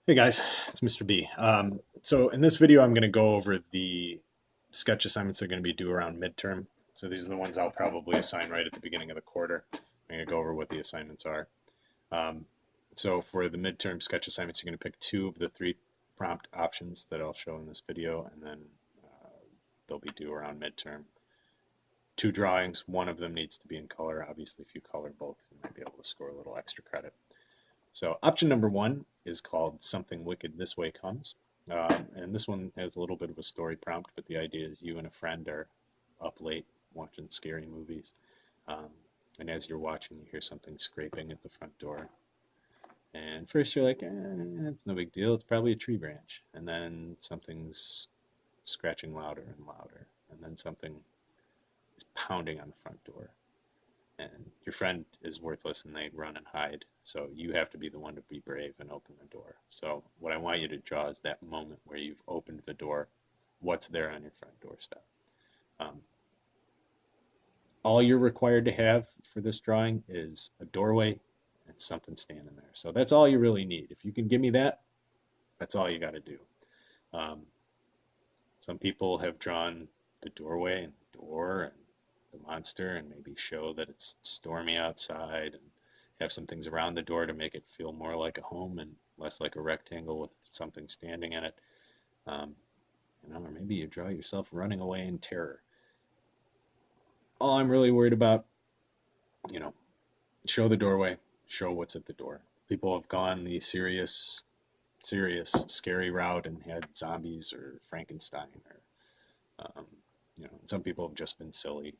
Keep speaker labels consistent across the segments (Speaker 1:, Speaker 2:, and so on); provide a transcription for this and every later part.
Speaker 1: Hey guys, it's Mr. B. So in this video, I'm going to go over the sketch assignments that are going to be due around midterm. So these are the ones I'll probably assign right at the beginning of the quarter. I'm going to go over what the assignments are. Um, so for the midterm sketch assignments, you're going to pick two of the three prompt options that I'll show in this video, and then they'll be due around midterm. Two drawings, one of them needs to be in color. Obviously, if you color both, you might be able to score a little extra credit. So option number one is called Something Wicked This Way Comes. And this one has a little bit of a story prompt, but the idea is you and a friend are up late watching scary movies. And as you're watching, you hear something scraping at the front door. And first you're like, it's no big deal. It's probably a tree branch. And then something's scratching louder and louder. And then something is pounding on the front door. And your friend is worthless and they run and hide. So you have to be the one to be brave and open the door. So what I want you to draw is that moment where you've opened the door. What's there on your front doorstep? All you're required to have for this drawing is a doorway and something standing there. So that's all you really need. If you can give me that, that's all you got to do. Some people have drawn the doorway and the door and the monster and maybe show that it's stormy outside and have some things around the door to make it feel more like a home and less like a rectangle with something standing in it. Or maybe you draw yourself running away in terror. All I'm really worried about, show the doorway, show what's at the door. People have gone the serious, scary route and had zombies or Frankenstein or, some people have just been silly.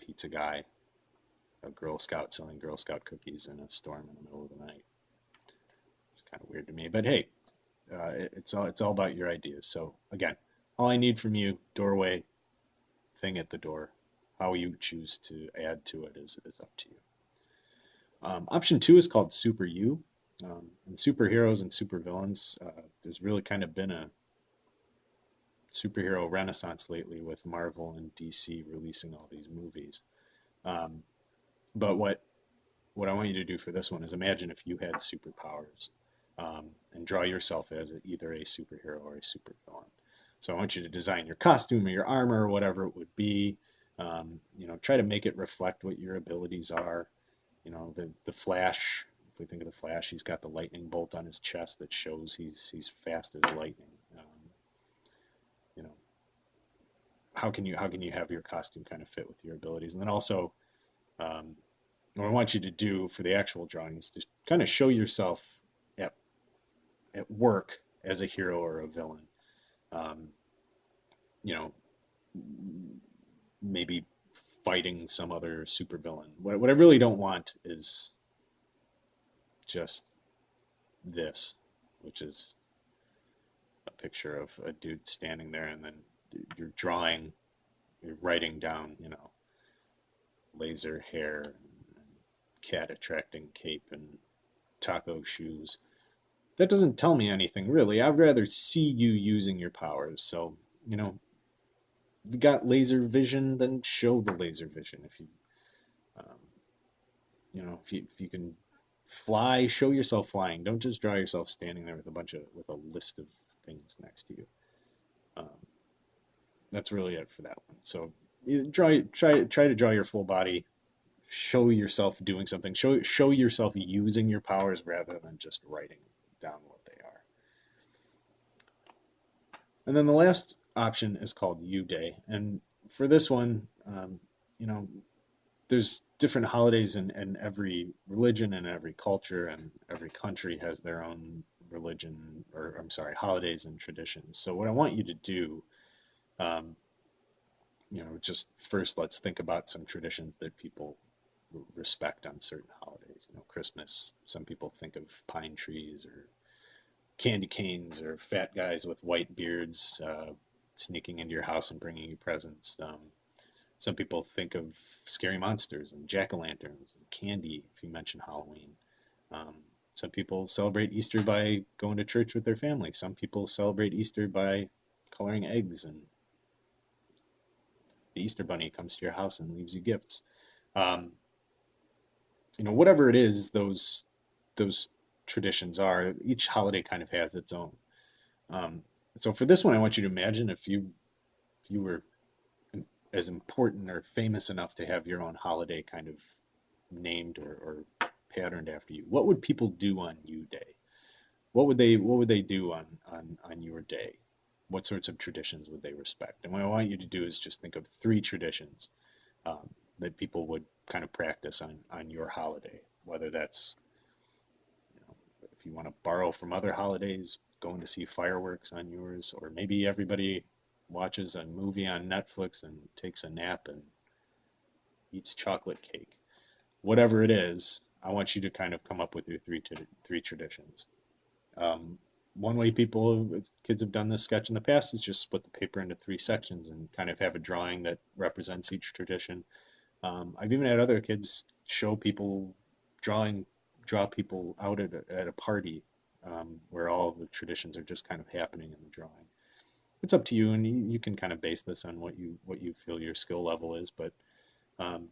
Speaker 1: Pizza guy, a Girl Scout selling Girl Scout cookies in a storm in the middle of the night. It's kind of weird to me, but hey, it's all about your ideas. So again, all I need from you, doorway, thing at the door. How you choose to add to it is up to you. Option two is called Super You. And superheroes and supervillains, there's really kind of been a superhero renaissance lately with Marvel and DC releasing all these movies. But what I want you to do for this one is imagine if you had superpowers, and draw yourself as either a superhero or a supervillain. So I want you to design your costume or your armor or whatever it would be. Try to make it reflect what your abilities are. The Flash. If we think of the Flash, he's got the lightning bolt on his chest that shows he's fast as lightning. How can you have your costume kind of fit with your abilities? And then also, what I want you to do for the actual drawing is to kind of show yourself at work as a hero or a villain. Maybe fighting some other supervillain. What I really don't want is just this, which is a picture of a dude standing there, and then you're writing down, laser hair, and cat attracting cape, and taco shoes. That doesn't tell me anything, really. I'd rather see you using your powers. So, if you got laser vision, then show the laser vision. If you can fly, show yourself flying. Don't just draw yourself standing there with a list of things next to you. That's really it for that one. So you try to draw your full body, show yourself doing something, show yourself using your powers rather than just writing down what they are. And then the last option is called U Day. And for this one, there's different holidays in every religion and every culture, and every country has their own religion, or I'm sorry, holidays and traditions. So what I want you to do, just first let's think about some traditions that people respect on certain holidays. Christmas, some people think of pine trees or candy canes or fat guys with white beards sneaking into your house and bringing you presents. Some people think of scary monsters and jack-o'-lanterns and candy if you mention Halloween. Some people celebrate Easter by going to church with their family. Some people celebrate Easter by coloring eggs, and the Easter bunny comes to your house and leaves you gifts. Whatever it is, those traditions are. Each holiday kind of has its own. Um, so for this one, I want you to imagine if you were as important or famous enough to have your own holiday kind of named or patterned after you. What would people do on you day? What would they do on your day? What sorts of traditions would they respect? And what I want you to do is just think of three traditions that people would kind of practice on your holiday, whether that's, you know, if you want to borrow from other holidays, going to see fireworks on yours, or maybe everybody watches a movie on Netflix and takes a nap and eats chocolate cake. Whatever it is, I want you to kind of come up with your three traditions. Um, One way kids have done this sketch in the past is just split the paper into three sections and kind of have a drawing that represents each tradition. I've even had other kids show people drawing, draw people out at a party where all the traditions are just kind of happening in the drawing. It's up to you, and you can kind of base this on what you feel your skill level is. But um,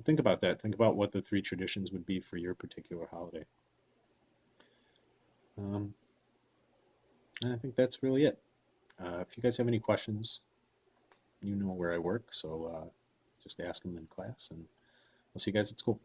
Speaker 1: think about that. Think about what the three traditions would be for your particular holiday. Um, and I think that's really it. If you guys have any questions, you know where I work, so just ask them in class, and I'll see you guys at school.